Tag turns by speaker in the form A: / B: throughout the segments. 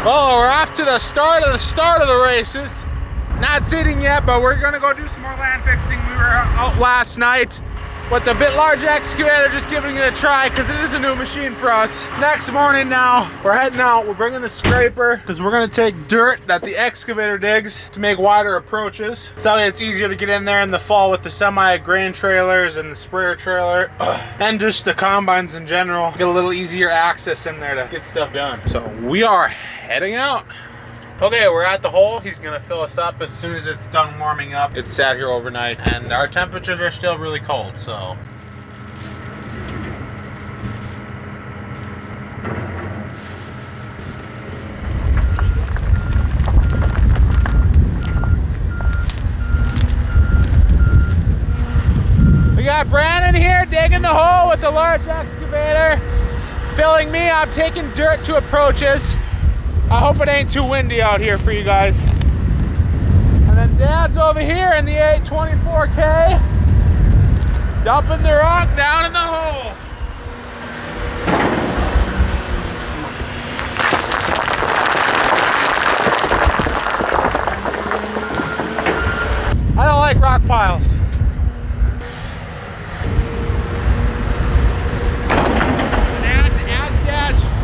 A: Well, we're off to the start of the races. Not seating yet, but we're gonna go do some more land fixing. We were out last night with the bit large excavator, just giving it a try because it is a new machine for us. Next morning now, we're heading out. We're bringing the scraper because we're gonna take dirt that the excavator digs to make wider approaches. So it's easier to get in there in the fall with the semi-grain trailers and the sprayer trailer and just the combines in general. Get a little easier access in there to get stuff done. So we are heading out. Okay, we're at the hole. He's gonna fill us up as soon as it's done warming up. It's sat here overnight and our temperatures are still really cold, so. We got Brandon here digging the hole with the large excavator. Filling me, I'm taking dirt to approaches. I hope it ain't too windy out here for you guys. And then Dad's over here in the 824K, dumping the rock down in the hole. I don't like rock piles.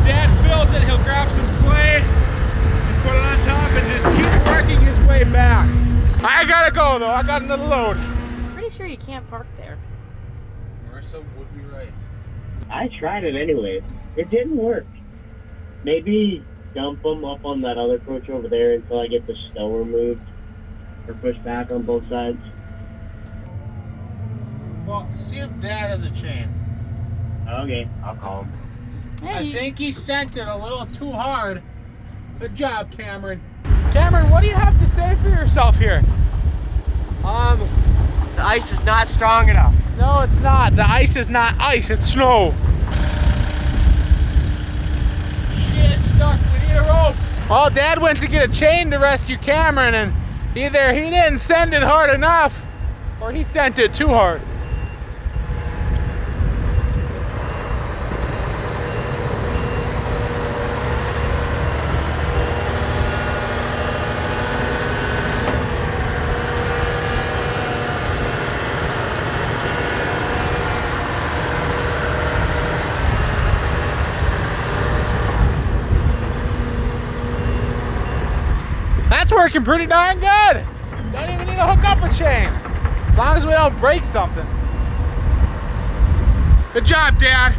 A: Dad fills it, he'll grab some clay and put it on top and just keep working his way back. I gotta go though, I got another load.
B: I'm pretty sure you can't park there.
A: Marissa would be right.
C: I tried it anyways. It didn't work. Maybe dump them up on that other approach over there until I get the snow removed or pushed back on both sides.
A: Well, see if Dad has a chain.
C: Okay, I'll call him.
B: Hey,
A: I think he sent it a little too hard. Good job, Cameron. Cameron, what do you have to say for yourself here?
D: The ice is not strong enough.
A: No, it's not. The ice is not ice, it's snow. She is stuck. We need a rope. Well, Dad went to get a chain to rescue Cameron, and either he didn't send it hard enough, or he sent it too hard. That's working pretty darn good. Don't even need to hook up a chain. As long as we don't break something. Good job, Dad.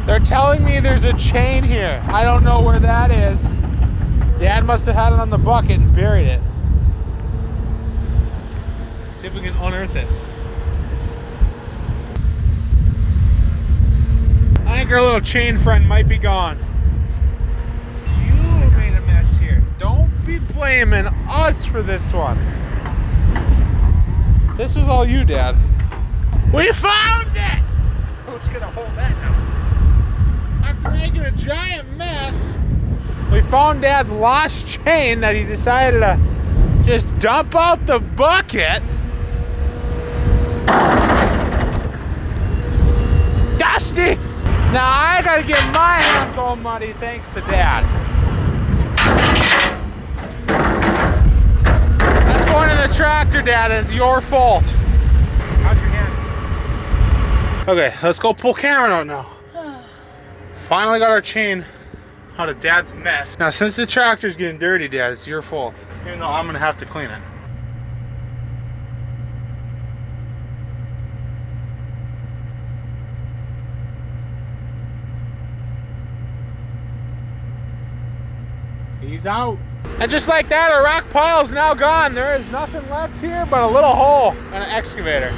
A: They're telling me there's a chain here. I don't know where that is. Dad must have had it on the bucket and buried it. See if we can unearth it. I think our little chain friend might be gone. You made a mess here. Don't be blaming us for this one. This was all you, Dad. We found it! Who's gonna hold that now? After making a giant mess, we found Dad's lost chain that he decided to just dump out the bucket. Dusty! Now I gotta get my hands all muddy thanks to Dad. That's going in the tractor, Dad. It's your fault. How's your hand? Okay, let's go pull Cameron out now. Finally got our chain out of Dad's mess. Now, since the tractor's getting dirty, Dad, it's your fault. Even though I'm gonna have to clean it. He's out. And just like that, our rock pile's now gone. There is nothing left here but a little hole and an excavator.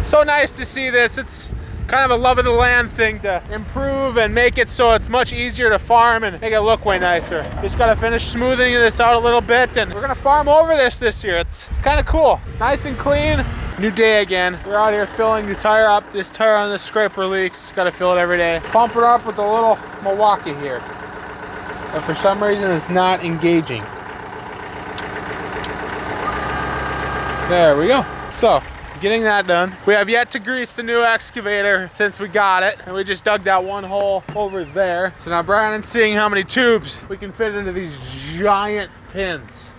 A: So nice to see this. It's kind of a love of the land thing to improve and make it so it's much easier to farm and make it look way nicer. Just gotta finish smoothing this out a little bit, and we're gonna farm over this year. It's kind of cool. Nice and clean. New day again. We're out here filling the tire up. This tire on this scraper leaks. Gotta fill it every day. Pump it up with a little Milwaukee here. But for some reason it's not engaging. There we go. So, getting that done. We have yet to grease the new excavator since we got it, and we just dug that one hole over there. So now Brandon's seeing how many tubes we can fit into these giant pins.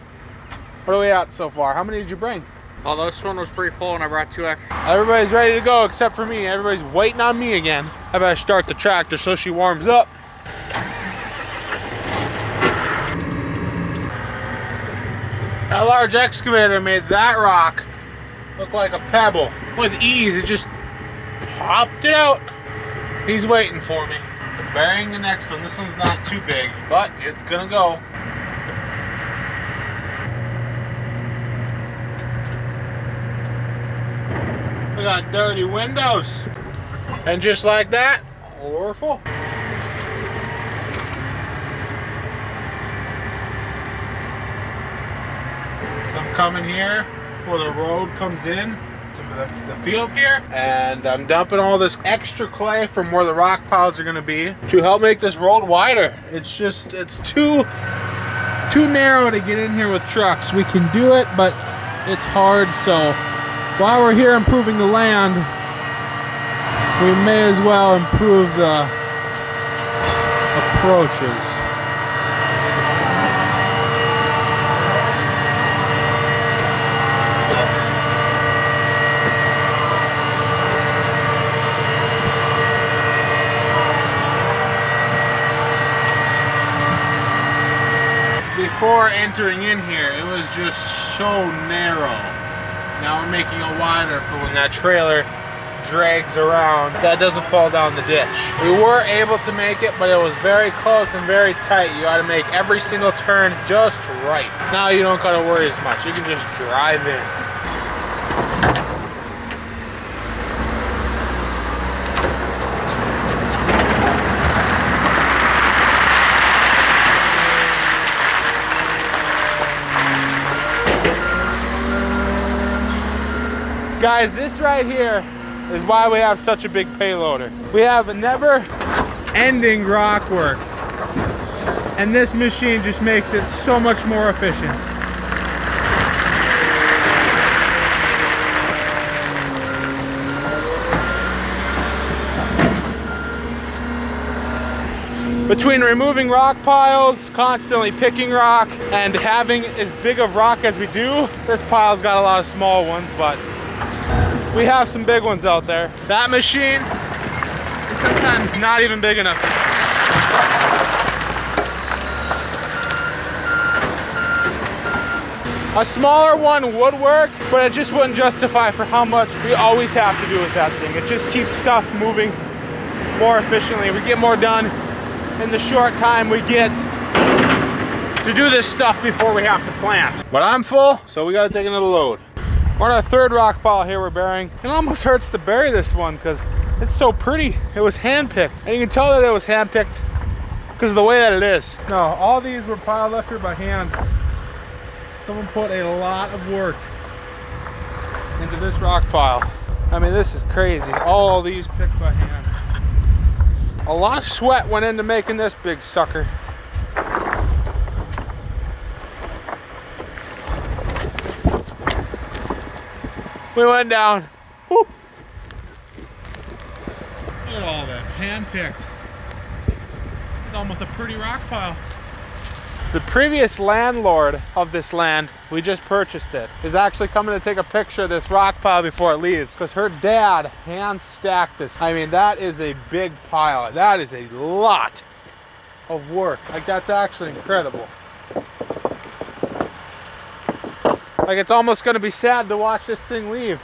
A: What are we at so far? How many did you bring?
E: Oh, this one was pretty full and I brought 2 extra.
A: Everybody's ready to go except for me. Everybody's waiting on me again. I better start the tractor so she warms up. That large excavator made that rock look like a pebble. With ease, it just popped it out. He's waiting for me. Burying the next one. This one's not too big, but it's gonna go. We got dirty windows. And just like that, we're full. So I'm coming here where the road comes in to the field here, and I'm dumping all this extra clay from where the rock piles are gonna be to help make this road wider. It's too narrow to get in here with trucks. We can do it, but it's hard, so while we're here improving the land, we may as well improve the approaches. Before entering in here, it was just so narrow. Now we're making it wider for when that trailer drags around, that doesn't fall down the ditch. We were able to make it, but it was very close and very tight. You got to make every single turn just right. Now you don't got to worry as much. You can just drive in. Guys, this right here is why we have such a big payloader. We have a never-ending rock work, and this machine just makes it so much more efficient. Between removing rock piles, constantly picking rock, and having as big of rock as we do, this pile's got a lot of small ones, but we have some big ones out there. That machine is sometimes not even big enough. A smaller one would work, but it just wouldn't justify for how much we always have to do with that thing. It just keeps stuff moving more efficiently. We get more done in the short time we get to do this stuff before we have to plant. But I'm full, so we gotta take another load. We're on our third rock pile here we're burying. It almost hurts to bury this one because it's so pretty. It was hand-picked. And you can tell that it was hand-picked because of the way that it is. No, all these were piled up here by hand. Someone put a lot of work into this rock pile. I mean, this is crazy. All these picked by hand. A lot of sweat went into making this big sucker. We went down. Whoop. Look at all that, hand-picked. It's almost a pretty rock pile. The previous landlord of this land, we just purchased it, is actually coming to take a picture of this rock pile before it leaves because her dad hand-stacked this. I mean, that is a big pile. That is a lot of work. Like, that's actually incredible. Like, it's almost gonna be sad to watch this thing leave.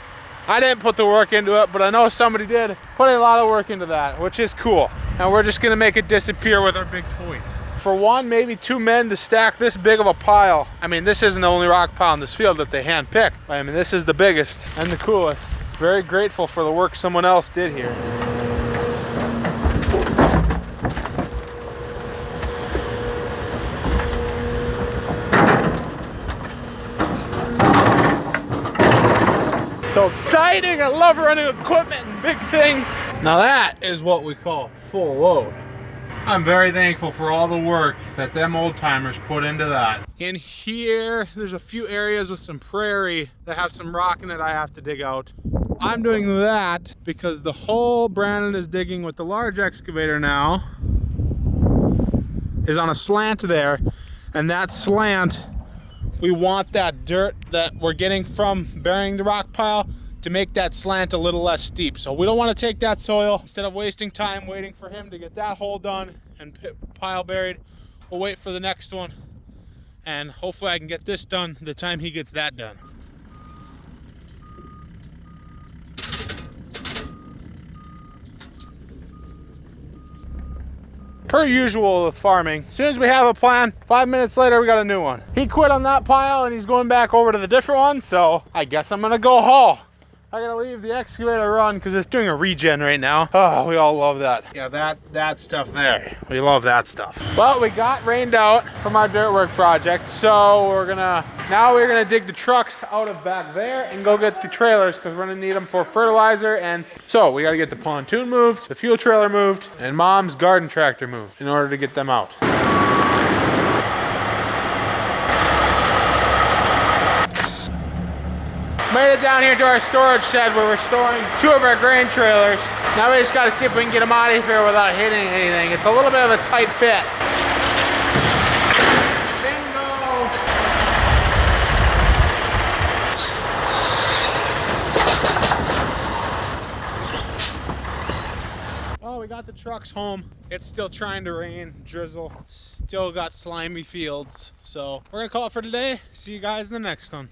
A: I didn't put the work into it, but I know somebody did put a lot of work into that, which is cool. And we're just gonna make it disappear with our big toys. For one, maybe two men to stack this big of a pile. I mean, this isn't the only rock pile in this field that they hand-picked. I mean, this is the biggest and the coolest. Very grateful for the work someone else did here. So exciting, I love running equipment and big things. Now that is what we call full load. I'm very thankful for all the work that them old timers put into that. In here, there's a few areas with some prairie that have some rock in it I have to dig out. I'm doing that because the hole Brandon is digging with the large excavator now is on a slant there, and that slant, we want that dirt that we're getting from burying the rock pile to make that slant a little less steep. So we don't want to take that soil. Instead of wasting time waiting for him to get that hole done and pile buried, we'll wait for the next one. And hopefully I can get this done the time he gets that done. Per usual with farming, as soon as we have a plan, 5 minutes later we got a new one. He quit on that pile and he's going back over to the different one, so I guess I'm gonna go haul. I gotta leave the excavator run because it's doing a regen right now. Oh, we all love that. Yeah, that stuff there. We love that stuff. Well, we got rained out from our dirt work project, so we're gonna dig the trucks out of back there and go get the trailers because we're gonna need them for fertilizer. And so we gotta get the pontoon moved, the fuel trailer moved, and Mom's garden tractor moved in order to get them out. Made it down here to our storage shed where we're storing 2 of our grain trailers. Now we just gotta see if we can get them out of here without hitting anything. It's a little bit of a tight fit. Bingo! Oh, we got the trucks home. It's still trying to rain, drizzle, still got slimy fields. So we're gonna call it for today. See you guys in the next one.